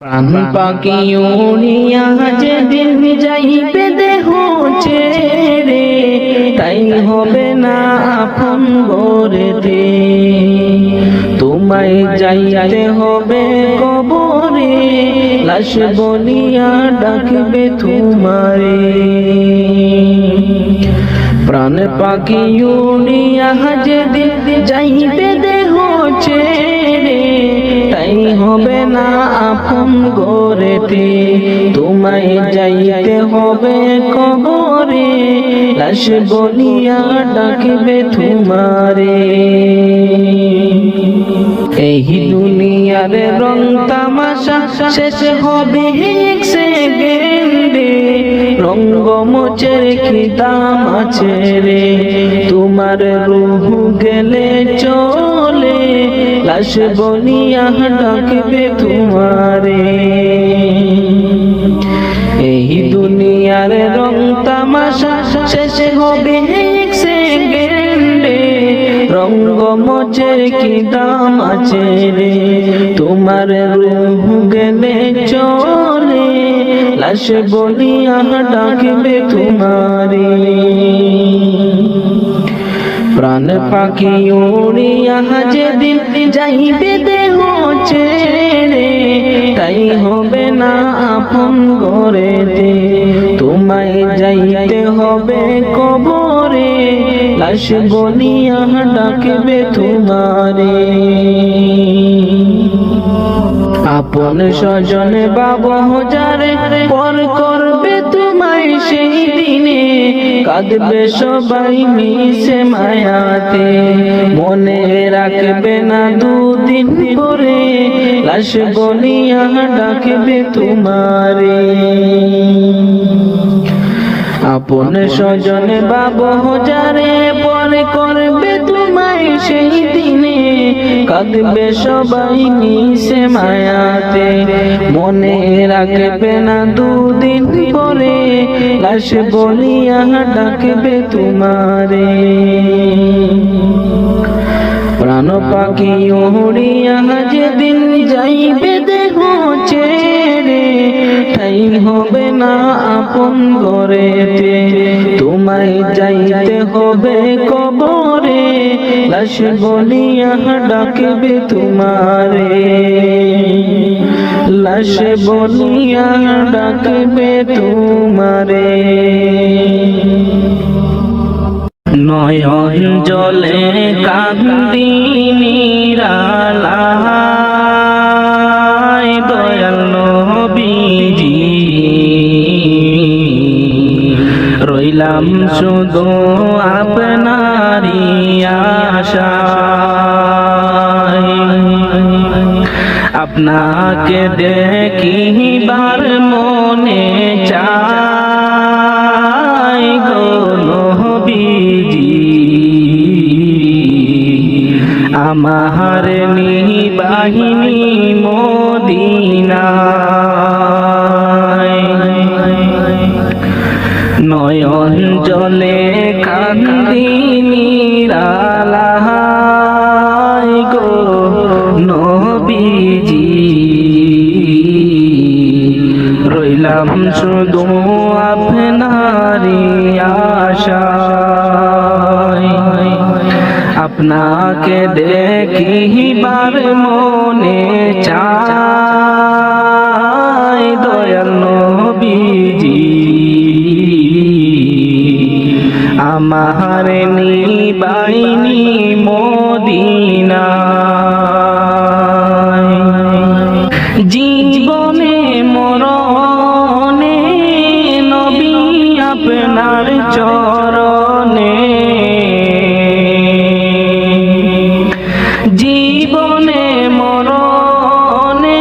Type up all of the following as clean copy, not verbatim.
প্রাণ পাখি উড়িয়া যেদিন যাইবে দেহ ছেড়ে, তাই হবে না আপন গরেতে। তোমায় যাইতে হবে কবরে, লাশ বলিয়া ডাকবে তোমারে। প্রাণ পাখি উড়িয়া যেদিন যাইবে দেহ ছেড়ে, তাই হবে না আপন গরেতে। তোমায় যাইতে হবে কবরে, লাশ বলিয়া ডাকবে তোমারে। এই দুনিয়ার রং তামাশা শেষ হবে এক সেকেন্ডে, রঙ্গমঞ্চের কি দাম আছে রে। তোমার রূহ গেলে চলে, লাশ বলিয়া ডাকবে তোমারে। এই দুনিয়ার রং তামাশা শেষ হবে এক সেকেন্ডে, রঙ্গমঞ্চের কি দাম আছে রে। তোমার রূহ গেলে চলে, লাশ বলিয়া ডাকবে তোমারে। প্রাণ পাখি উড়িয়া যেদিন যাইবে দেহ ছেড়ে, তাই হবে না আপন গরেতে। তোমায় যাইতে হবে কবরে, লাশ বলিয়া ডাকবে তোমারে। আপন স্বজন বাবা যারে পর করবে তোমায় সেই দিনে, কাঁদবে সবাই মিশে মায়াতে। মনে রাখবে না দুদিন পরে, লাশ বলিয়া ডাকবে তোমারে। আপন স্বজন বাবা যারে পর করবে তোমায় সেই দিনে, কাঁদবে সবাই মিশে মায়াতে। মনে রাখবে না দুদিন পরে, লাশ বলিয়া ডাকবে তোমারে। প্রাণ পাখি উড়িয়া যেদিন যাইবে দেহ ছেড়ে, তাই হবে না আপন গরেতে। তোমায় যাইতে হবে কবরে, লাশ বলিয়া ডাকবে তোমারে। লাশ বলিয়া ডাকবে তোমারে। নয়ন জলে কান্দি নিরালায়, দয়াল নবীজি রইলাম শুধু আপনারই আশায়। আপনাকে দেখিবার মনে চায় গো নবীজি, আমার নিবাহিনী মদিনায়। নয়ন জলে কান্দি নিরালায় গো নবীজি, রইলাম শুধু আপনারই আশায়। আপনাকে দেখিবার মনে চায় দয়াল নবীজি, আমার নিবাহিনী মদিনায়। জীবনে মরণে নবী আপনার চরণে, জীবনে মরণে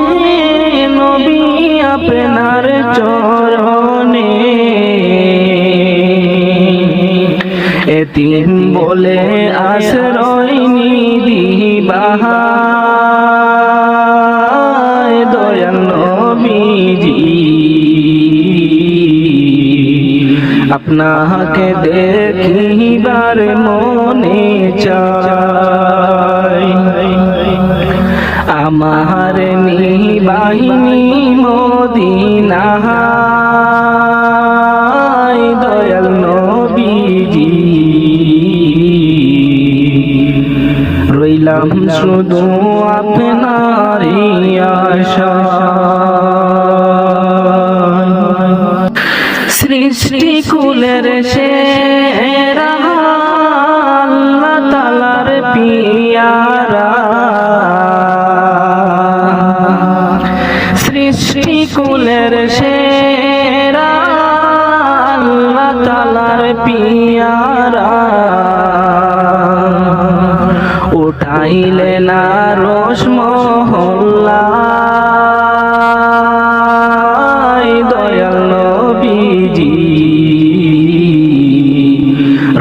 নবী আপনার চরণে। এতিম বলে আশ্রয় নিদিবাহায় দয়াল নবীজি, আপনাকে দেখিবার মনে চায়। আমার নিবাহিনী মদিনায় দয়াল নবীজি রইলাম শুধু আপনারই আশায়। সৃষ্টি কুলের সেরা আল্লাহ তাআলার পিয়ারা, সৃষ্টি কুলের সেরা আল্লাহ তাআলার পিয়ারা উঠাইলে না রোশ মহল্লায় দয়াল নবীজি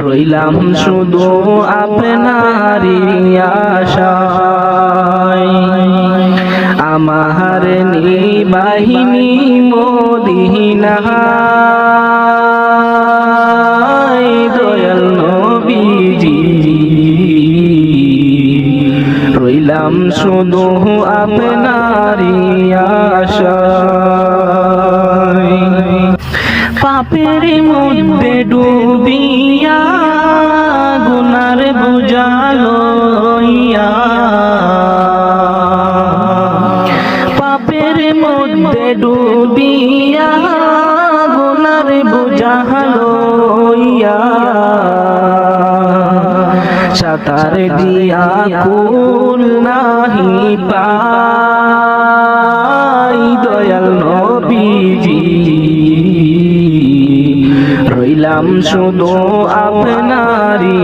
রইলাম শুধু আপনারই আশায়। আমার নিবাহিনী মদিনায় দয়াল নবীজি রইলাম শুধু আপনারই আশায়। পাপের মধ্যে ডুবিয়া গুনার বোঝা লইয়া, পাপের মধ্যে ডুবিয়া গুনার বোঝা লইয়া সাঁতার দিয়া কুল নাহি পাই দয়াল নবীজি রইলাম শুধু আপনারই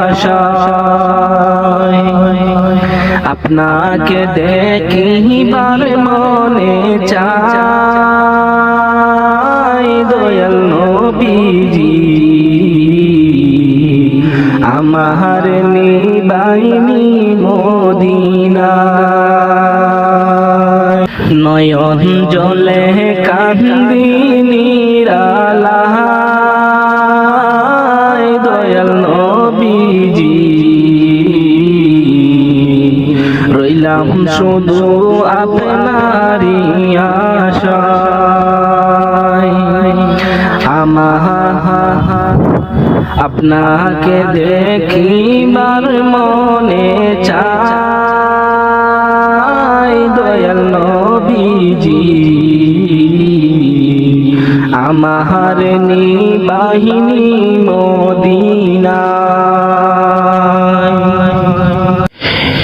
আশায়। আপনাকে দেখিবার মনে চায় দয়াল নবীজি আমার নিবাহিনী মদিনায়। নয়ন জলে কান্দি নিরালায় দয়াল নবীজি রইলাম শুধু আপনারই আশায়। আপনাকে দেখিবার মনে চায় দয়াল নবীজি আমার নিবাহিনী মদিনায়।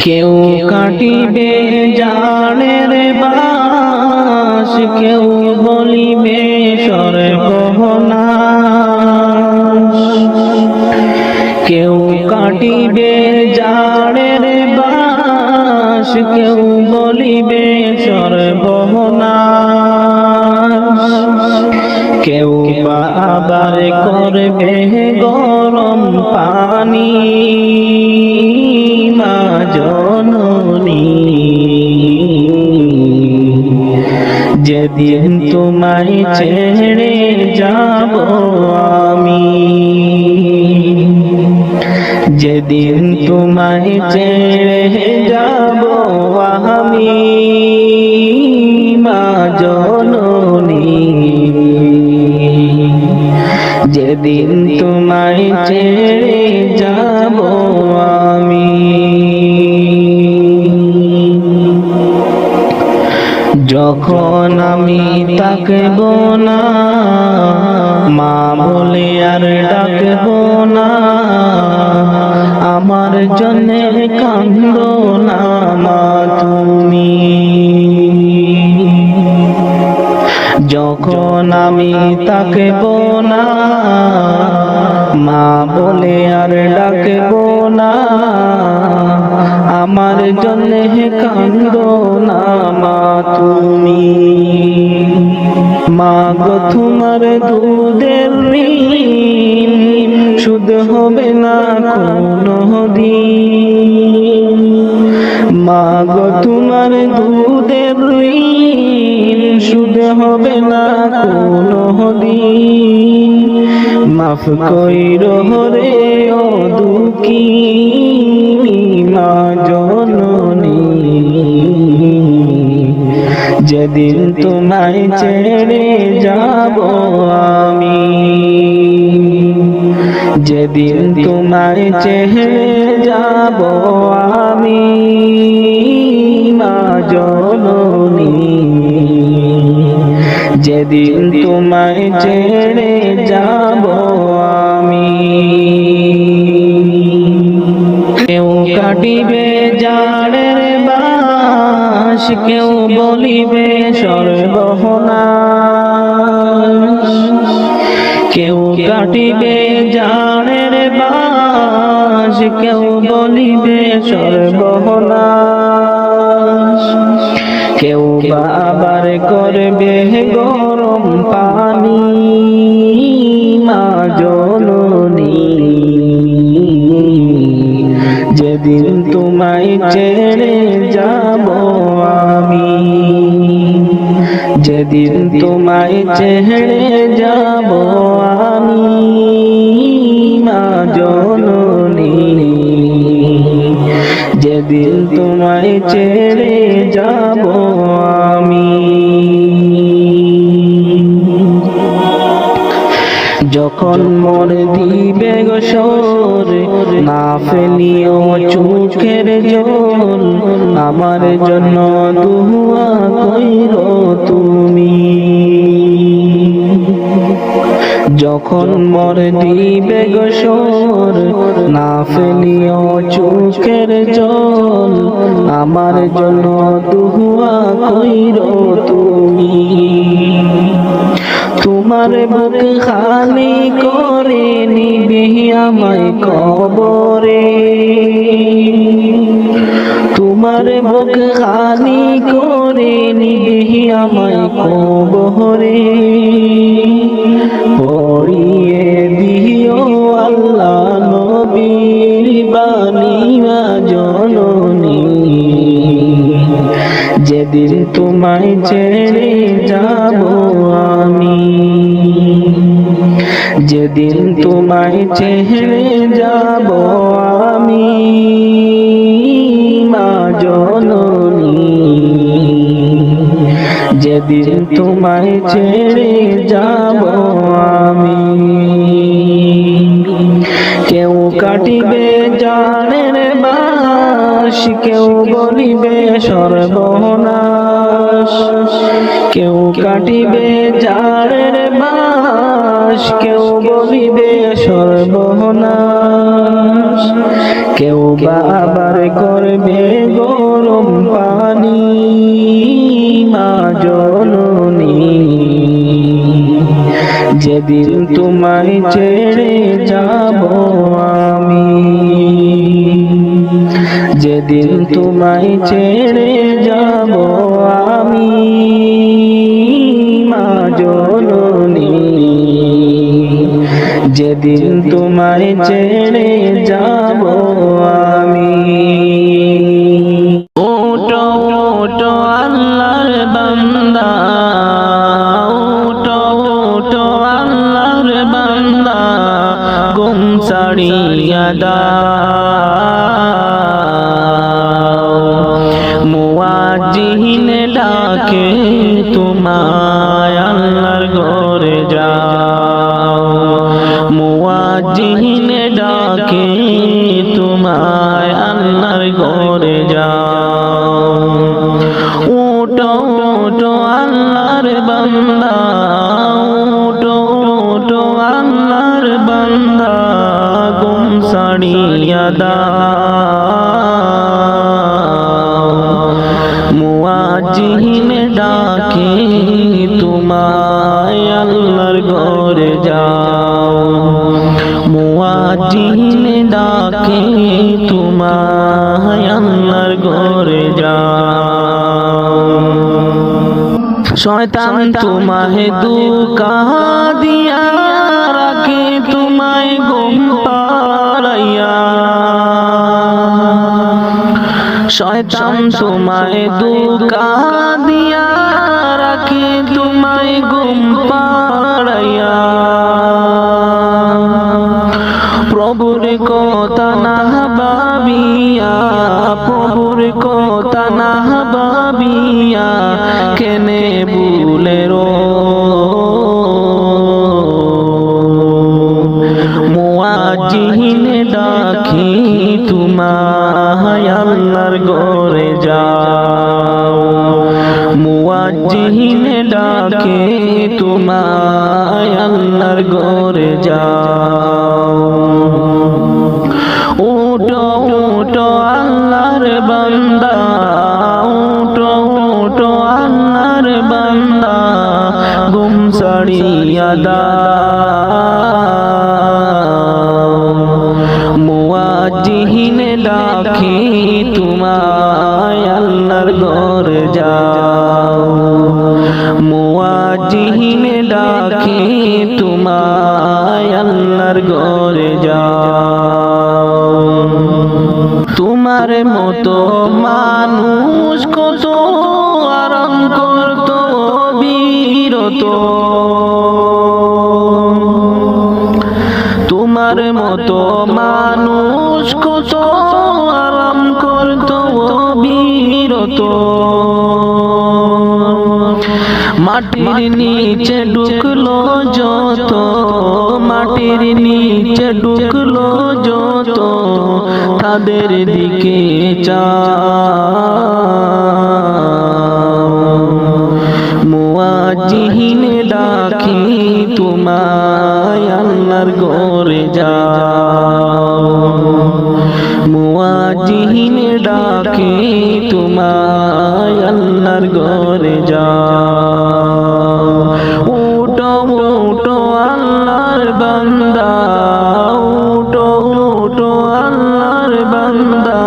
কেউ কাটিবে জানের বাস, কেউ বলিবে সর্বনাশ, কেউ কাটিবে জানের বাস, কেউ বলিবে সর্বনাশ, কেউ বা আবার করবে গরম পানি মা জননী। যেদিন তোমায় ছেড়ে যাব আমি, যেদিন তোমায় ছেড়ে যাব আমি মা জননী, যেদিন তোমায় ছেড়ে যাব আমি। যখন আমি তাকব না মা বলে আর ডাকব না, আমার জন্যে কান্দো না মা তুমি। যখন আমি তাকব না মা বলে আর ডাকব না, আমার জন্যে কান্দো না মা তুমি। মা গো তোমার দুধের ঋণ সুদ হবে না কোনো দিন, মা গো তোমার দুধের ঋণ সুদ হবে না কোনো দিন। মাফ কইরো রে ও দুঃখী মা জননী। যেদিন তোমায় ছেড়ে যাব আমি, যেদিন তোমায় ছেড়ে যাব আমি মা জননী, যেদিন তোমায় ছেড়ে যাব আমি। কেউ কাটিবে জাড়ের বাঁশ, কেউ বলিবে সর্বনাশ, কেউ কাটিবে জাড়ের বাঁশ, কেউ বলিবে সর্বনাশ, কেউ বা আবার করবে গরম পানি মা জননী, যেদিন তোমায় ছেড়ে যাব আমি, যেদিন তোমায় ছেড়ে যাব আমি মা জননী, যেদিন তোমায় ছেড়ে যাব আমি। যখন মোর দিবে গোসর, না ফেলিও চোখের জল, আমার জন্য দুয়া কইরো তুমি। যখন মোর দিবে গোসর, না ফেলিও চোখের জল, আমার জন্য দুয়া কইরো তুমি। তোমার বুক খালি করে নিবে আমায় কবরে, তোমার বুক খালি করে নিবে আমায় কবরে, পড়িয়ে দিও আল্লাহ নবীর বাণী মা জননী, যেদিন তোমায় ছেড়ে যাব আমি, যেদিন তোমায় ছেড়ে যাব আমি মা জননী, যেদিন তোমায় ছেড়ে যাব আমি। কেউ কাটিবে জাড়ের বাঁশ, কেউ বলিবে সর্বনাশ, কেউ কাটিবে জাড়ের বাঁশ, কেউ বলিবে সর্বনাশ, কেউ বা আবার করবে গরম পানি মা জননী, যেদিন তোমায় ছেড়ে যাব আমি, যেদিন তোমায় ছেড়ে যাব আমি মা জননী, যেদিন তোমায় ছেড়ে যাব আমি। ওটো ওটো আল্লাহর বান্দা, ওটো ওটো আল্লাহর বান্দা, গুম ছাড়িয়া দাও, মুয়াজ্জিন ডাকে তোমায় আল্লাহর ঘরে যাও, মুয়াজ্জিন ডাকে তোমায় আল্লাহর ঘরে যাও। ওটো ওটো আল্লাহর বান্দা, ওটো ওটো আল্লাহর বান্দা, গুম ছাড়িয়া দাও, মুয়াজ্জিন ডাকে তোমায় আল্লাহর ঘরে যাও, মুয়াজ্জিন ডাকে তোমায় আল্লাহর ঘরে যাও। শয়তান তোমায় ধোঁকা দিয়া রাখে তোমায় ঘুম পাড়াইয়া, শয়তান তোমায় ধোঁকা দিয়া রাখে তোমায় ঘুম পাড়াইয়া, প্রভুর কথা না ভাবিয়া, প্রভুর কথা না ভাবিয়া কেন জিহিনে ডাকে তোমায় আল্লাহর ঘরে যাও উঠো উঠো আল্লাহর বান্দা উঠো উঠো আল্লাহর বান্দা ঘুম ছাড়িয়া দাও মুয়াজ্জিহিনে ডাকে তোমায় আল্লাহর ঘরে যাও মুয়াজ্জিহিনে ডাকে তোমায় আল্লাহর ঘরে যাও তোমার মতো মানুষ কত আরাম করত বিরত তোমার মতো মানুষ কত আরাম করত বিরত মাটির নিচে ঢুকলো যত মাটির নিচে ঢুকলো যত তাদের দিকে চাও মুয়াজ্জিহিনে ডাকি তোমায় আল্লাহর ঘরে যাও মুয়াজ্জিহিনে ডাকি তোমায় আল্লাহর ঘরে যাও উঠো উঠো আল্লাহর বান্দা উঠো উঠো আল্লাহর বান্দা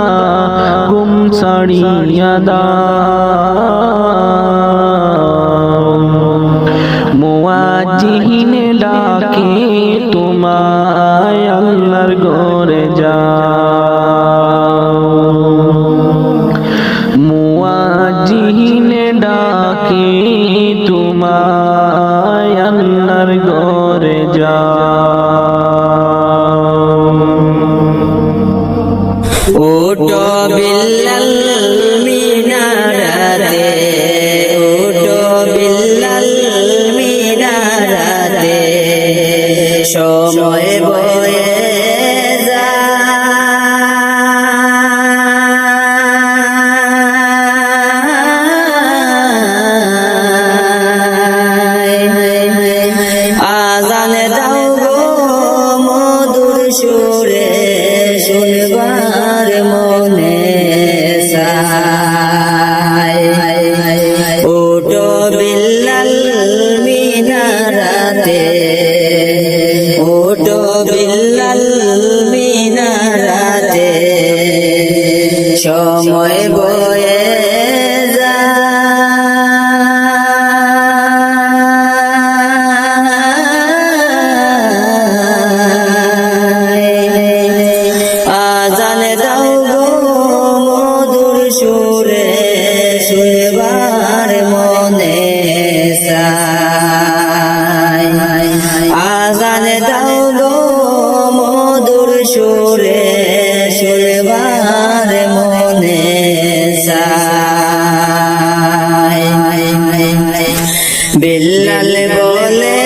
ঘুম ছাড়িয়া দাও মুয়াজ্জিহিনে ডাকে তোমায় আল্লাহর ঘরে যাও মুয়াজ্জিহিনে ডাকে তোমায় আল্লাহর ঘরে যাও ওটো বিল্লাল মিনারাতে ওটো বিল্লাল মিনারাতে সময় বয়ে আজান দাও গো মধুর সুরে শুনবার মনে চায় ওটো বিল্লাল মিনারাতে ওটো বিল্লাল মিনারাতে সময় বয়ে আজান দাও গো মধুর সুরে শুনবার মনে চায় আজান দাও গো মধুর সুরে শুনবার মনে চায় বিল্লাল বলে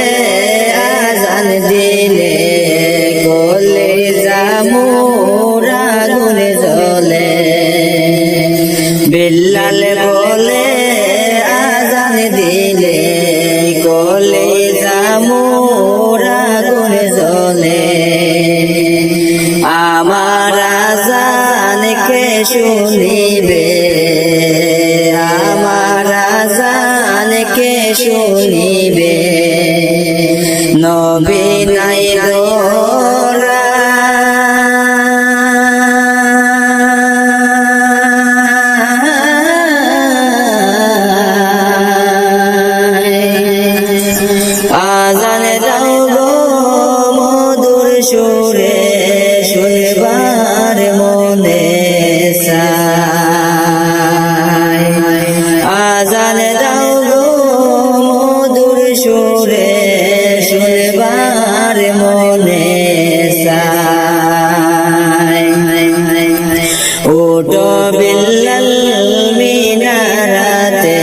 আজান দিলে কোলে জামুরা গুনে জ্বলে বিল্লাল বলে আজান দিলে কোলে জামুরা গুনে জ্বলে আমার আজান কে শুনিবে আমার আজান কে শুনিবে নবী নাই গোরা আজান দাও গো মধুর সুরে শুনবার মনে চায় আজান দাও গো মধুর সুরে শুনবার মনে চায় ওটো বিল্লাল মিনারাতে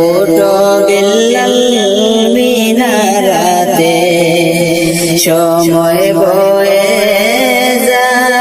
ওটো বিল্লাল মিনারাতে সময় বয়ে যায়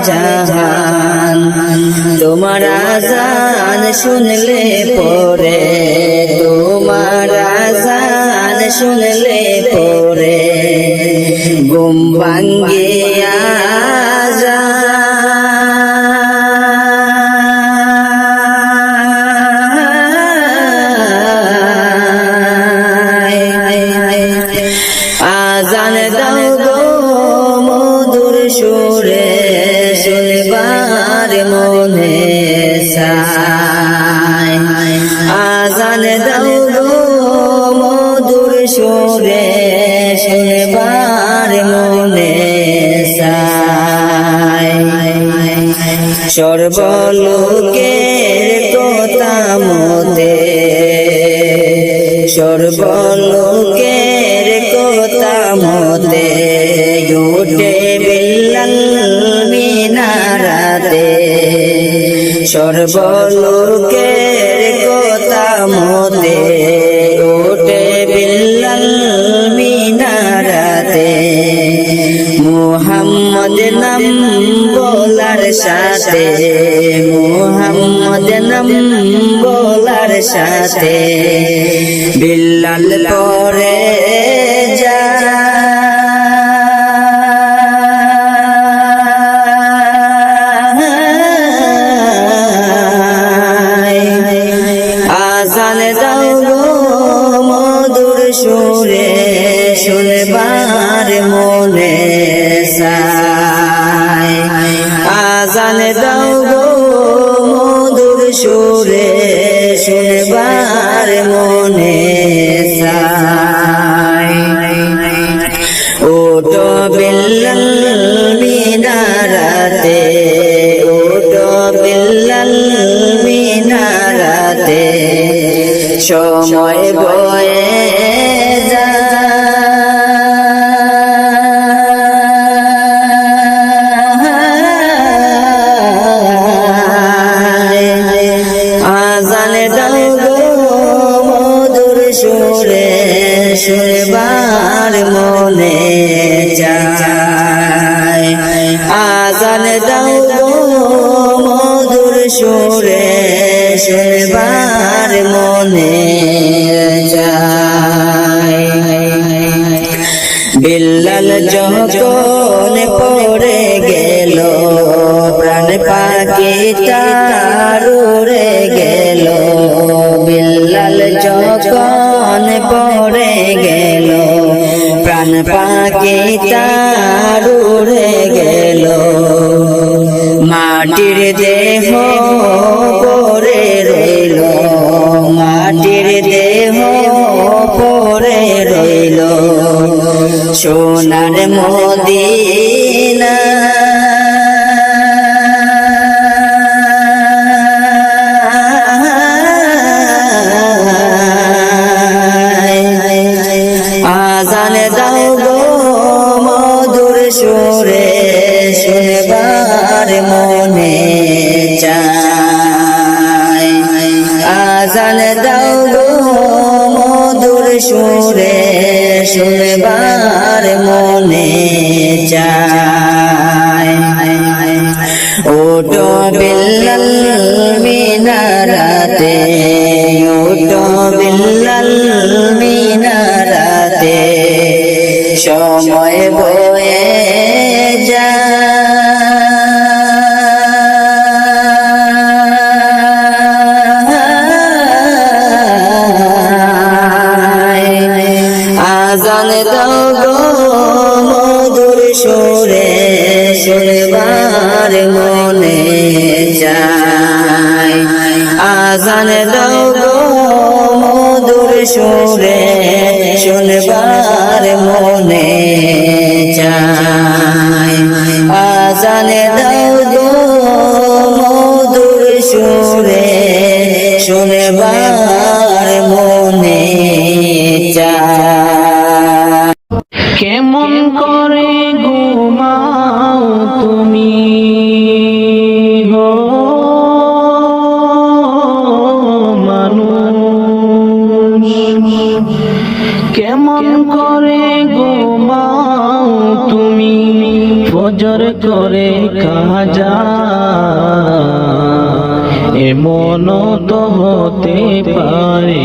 জাহান তোমার আজান শুনলে পরে তোমার আজান শুনলে পরে ঘুম ভাঙ্গিয়া আজান দাও গো মধুর সুরে শুনবার মনে চায় আজান দাও গো মধুর সুরে শুনবার মনে চায় সর্বলোকের কথা মতে সর্বলোকের কথা মতে উঠে বিল্লাল মিনারাতে সর্বলোকের কথা মতে উঠে বিল্লাল মিনারাতে মুহাম্মদ নাম বলার সাথে মুহাম্মদ নাম বলার সাথে বিল্লাল পরে আজান দাও গো মধুর সুরে শুনবার মনে চায় আজান দাও গো মধুর সুরে শুনবার মনে চায় ওঠো বিল্লাল মিনারাতে ওঠো বিল্লাল মিনারাতে সময় বয়ে আজান দাও গো মধুর সুরে শুনবার মনে চায় আজান দাও গো মধুর সুরে শুনবার মনে চায় বিল্লাল যখন পড়ে গেল প্রাণ পাখি তার উড়ে গেল বিল্লাল যখন পড়ে গেল প্রাণ পাখি তার উড়ে গেল মাটির দেহ পড়ে রইল মাটির দেহ পড়ে রইল সোনার মদিনা আজান দাও গো মধুর সুরে শুনবার মনে চায় আজান দাও গো মধুর সুরে শুনবার মনে চায় ওঠো বিল্লাল মিনারাতে ওঠো বিল্লাল মিনারাতে সময় বয়ে আজান দাও গো মধুর সুরে শুনবার মনে চায় আজান দাও গো মধুর সুরে শুনবার মনে চায় আজান দাও গো মধুর সুরে শুনবার মনে চায় কেমন করে ঘুমাও তুমি হো মানুষ কেমন করে ঘুমাও তুমি ফজর করে কাজা এমন তো হতে পারে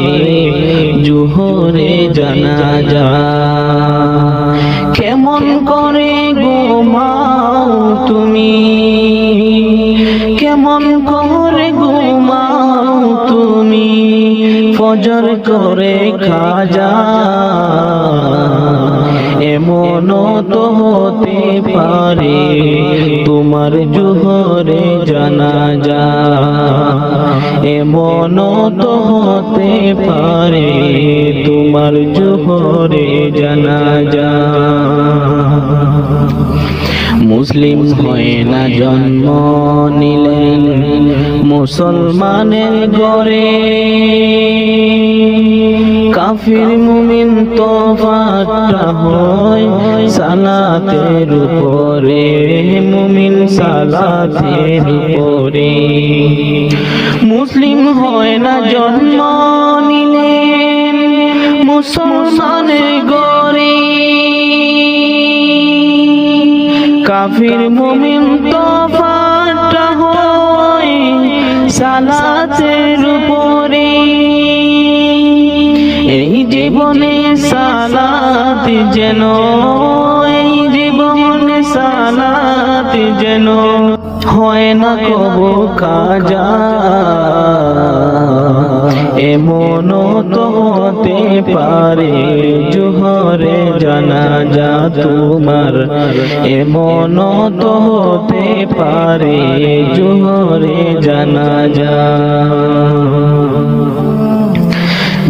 জোহরে জানাজা কেমন করে ঘুমাও তুমি কেমন করে ঘুমাও তুমি ফজর করে খাজা এমন তো হতে পারে তোমার জোহরে জানাজা এমন তো হতে পারে তোমার জোহরে জানাজা মুসলিম হয় না জন্ম নিলেন মুসলমানের ঘরে কাফির মুমিন তফাতটা হয় সালাতের উপরে মুমিন সালাতের উপরে মুসলিম হয় না জন্ম নিলেন মুসলমানের ঘরে কাফির মুমিন তফাতটা হয় সালাতের উপরে এই জীবনে সালাত যেন এই জীবনে সালাত যেন হয় না কবু কাজা এমন তো হতে পারে জোহরে জানাজা তোমার এমন তো হতে পারে জোহরে জানাজা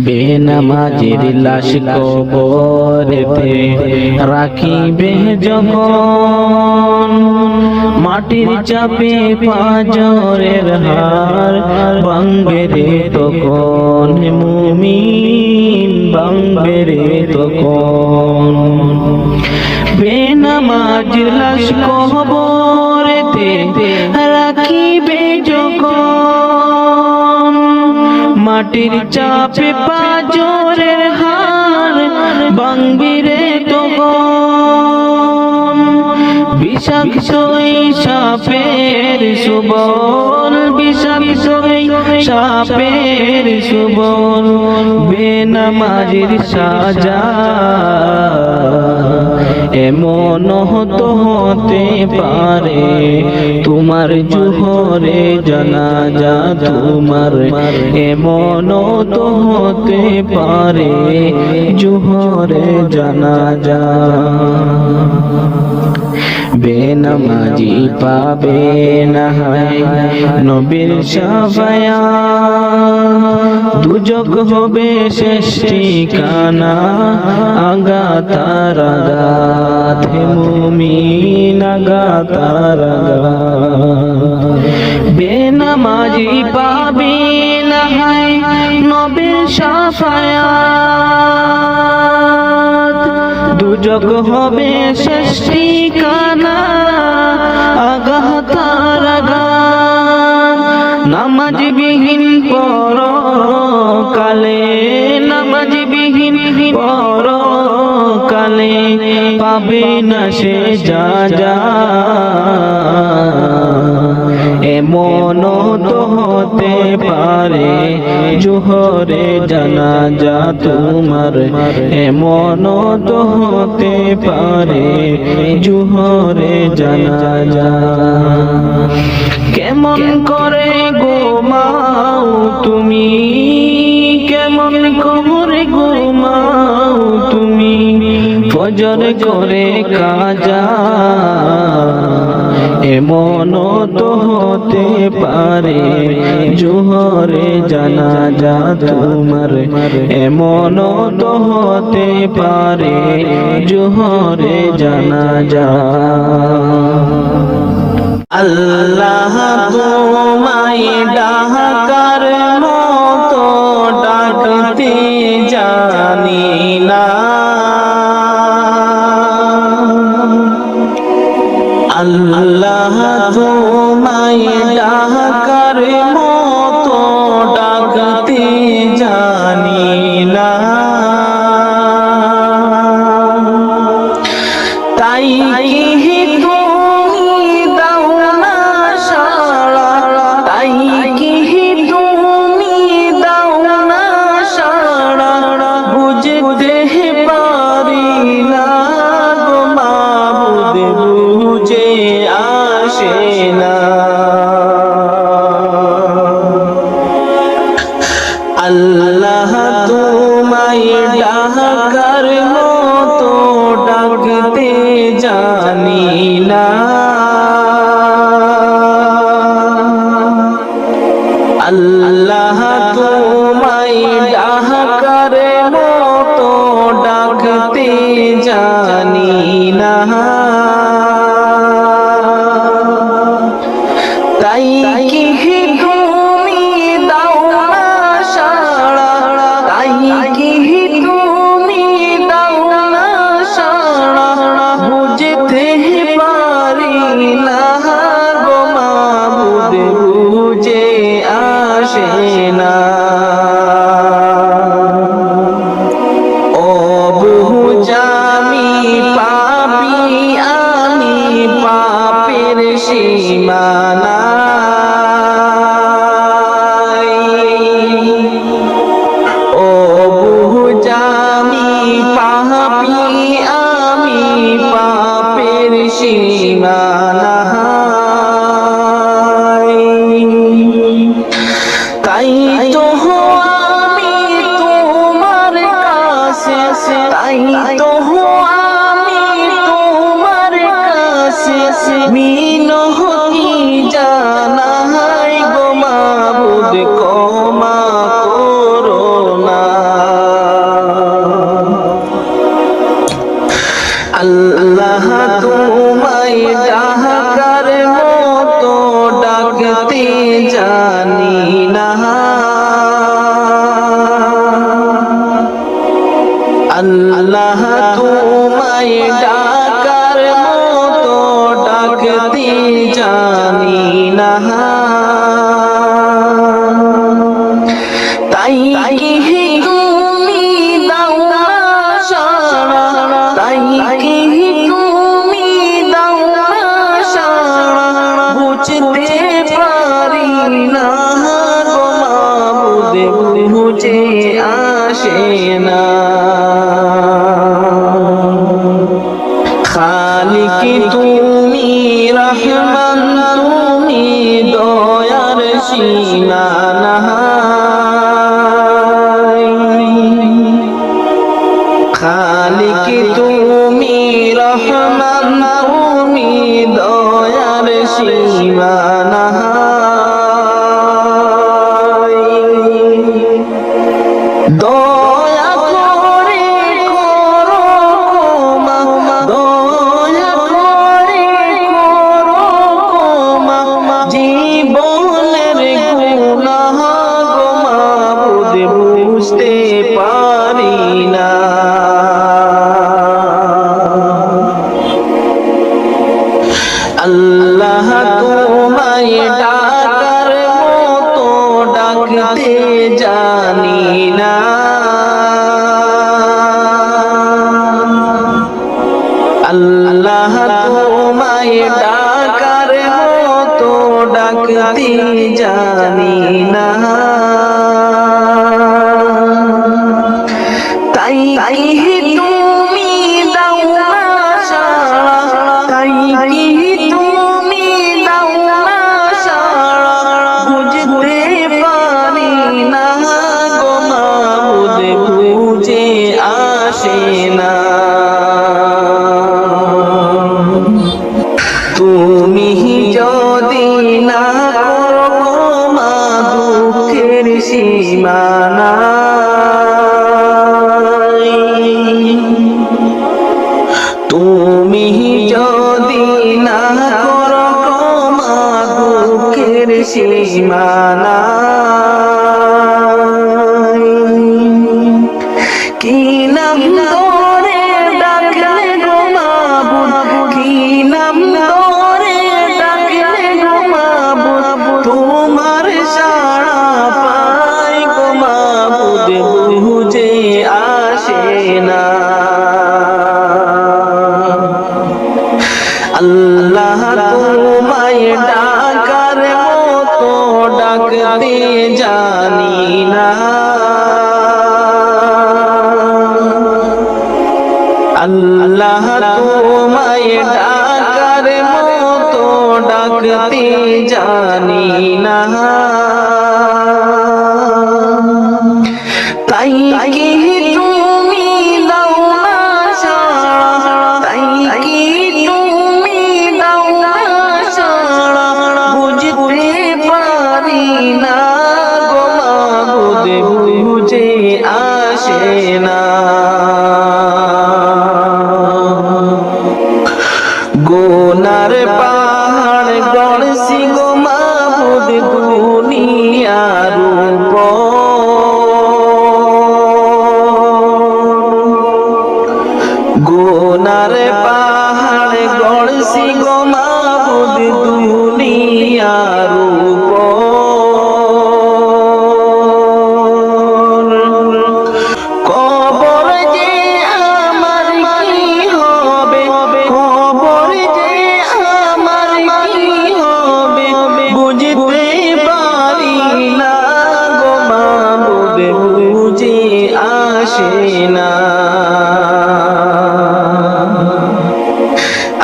বেনামাজির লাশ কবরেতে রাখিবে যখন মাটির চাপে পাঁজরের হার ভাঙবে রে তখন মুমিন ভাঙবে রে তখন বেনামাজির লাশ কবরেতে রাখিবে যখন মাটির চাপে পাঁজরের হার ভাঙবে রে তখন বিষাক্ত সাপের সুবল বিষাক্ত সাপের সুবল বেনামাজির সাজা এমন তো হতে পারে তোমার জোহরে জানাজা তোমার এমন তো হতে পারে জোহরে জানাজা বেনামাজি পাবে না নবীর শাফায়াত দুজক হবে শেষ ঠিকানা আগাতার আগাত হে মুমিন আগাতার আগাত বেনামাজি পাবে না নবীর শাফায়াত দুজক হবে শেষ ঠিকানা আগাতার আগাত নামাজ বিহীন পরকালে নামাজ বিহীন পরকালে পাবে না সে যা এমন তো হতে পারে জোহরে জানাজা তোমার এমন তো হতে পারে জোহরে জানাজা কেমন করে ঘুমাও তুমি কেমন করে ঘুমাও তুমি ফজর করে কাজা এমন তো হতে পারে জোহরে জানাজা তোমার এমন তো হতে পারে জোহরে জানাজা আল্লাহ তোমায় ডাকার মতো ডাকতে জানি না আল্লাহ তোমায় ডাকার মতো ডাকতে জানি না তাই কি তুমি আসে না। আল্লাহ তোমায় ডাকার মতো ডাকতে জানি না। আল্লাহ তোমায় ডাকার মতো ডাকতে জানি না। তাই কি তুমি দাও না সাড়া, তাই কি তুমি দাও না সাড়া, বুঝতে পারি না গো মাবুদ, বুঝে আসে না। ও বুঝামি পাপি আমি পাপের সীমানা, ও বুঝামি পাপি আমি পাপের সীমানা। তাই তো আমি তোমার কাছে, তাই তো আমি তোমার কাছে মিনতি জানাই গো মাবুদ, ক্ষমা করো না। আল্লাহ তোমায় ডাকার মতো ডাকতে জানি না। আল্লাহ তোমায় ডাকার মতো ডাকতে জানি না। তাই কি তুমি দাও না সাড়া, তাই কি তুমি দাও না সাড়া, বুঝতে পারি না গো মাবুদ, বুঝে আসে না। খালিক তুমি রহমান, তুমি দয়ার সীমানা। খালিক তুমি রহমান, তুমি দয়ার সীমানা। দয়া করে করো ক্ষমা, দয়া করে করো ক্ষমা, জীবনের গুনাহ গো মাবুদ, বুঝতে পারি না। আল্লাহ তোমায় ডাকার মতো ডাকতে জানি না। আল্লাহ তোমায় ডাকার মতো ডাকতে জানি না। তাই কি তুমি দাও না সাড়া, তাই কি তুমি দাও না সাড়া, বুঝতে পারি না গো মাবুদ, বুঝে আসে না। তুমি যদি না করো মা দুঃখের সীমানা, তুমি যদি না করো মা দুঃখের সীমানা, কি নাম ধরে ডাকলে গো মাবুদ, কি নাম ধরে ডাকলে গো মাবুদ, তোমার সাড়া পাই গো মাবুদ, বুঝে আসে না। আল্লাহ তোমায় ডাকার মতো ডাকতে জানি না। আল্লাহ তোমায় ডাকার মতো ডাক ডাকতে জানি না, তাই কি তুমি দাও না সাড়া, তাই কি তুমি দাও না সাড়া, বুঝতে পারি না গো মাবুদ, বুঝে আসে না। গুনার পাহাড় গড়ছি গো মাবুদ দুনিয়ার উপর, গুনার পাহাড় গড়ছি গো মাবুদ দুনিয়ার উপর। কবর যে আমার কি হবে, কবর যে আমার কি হবে, বুঝতে পারি না গো মাবুদ, বুঝে আসে না।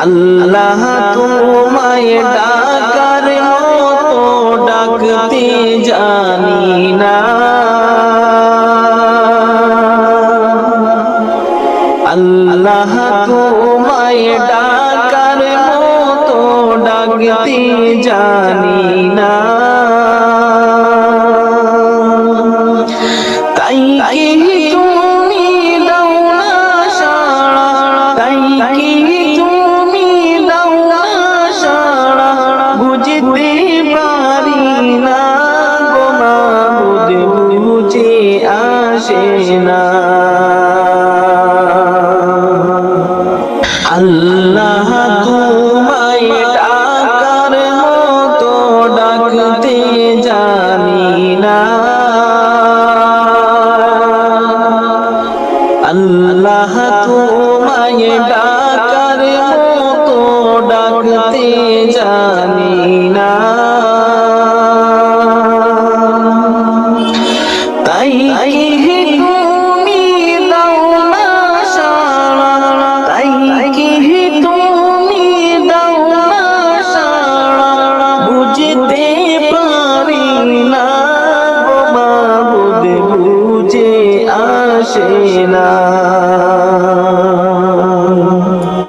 আল্লাহ তোমায় ডাকার মতো ডাকতে জানি না, আল্লাহ তোমায় ডাকার মতো ডাকতে জানি না, তাই কি তুমি দাও না সাড়া, তাই কি তুমি দাও না সাড়া, বুঝতে পারি না গো মাবুদ, বুঝে আসে না। আল্লাহ তোমায় ডাকার মতো ডাকতে জানি না, আল্লাহ তোমায় ডাকার মতো ডাকতে জানি না, তাই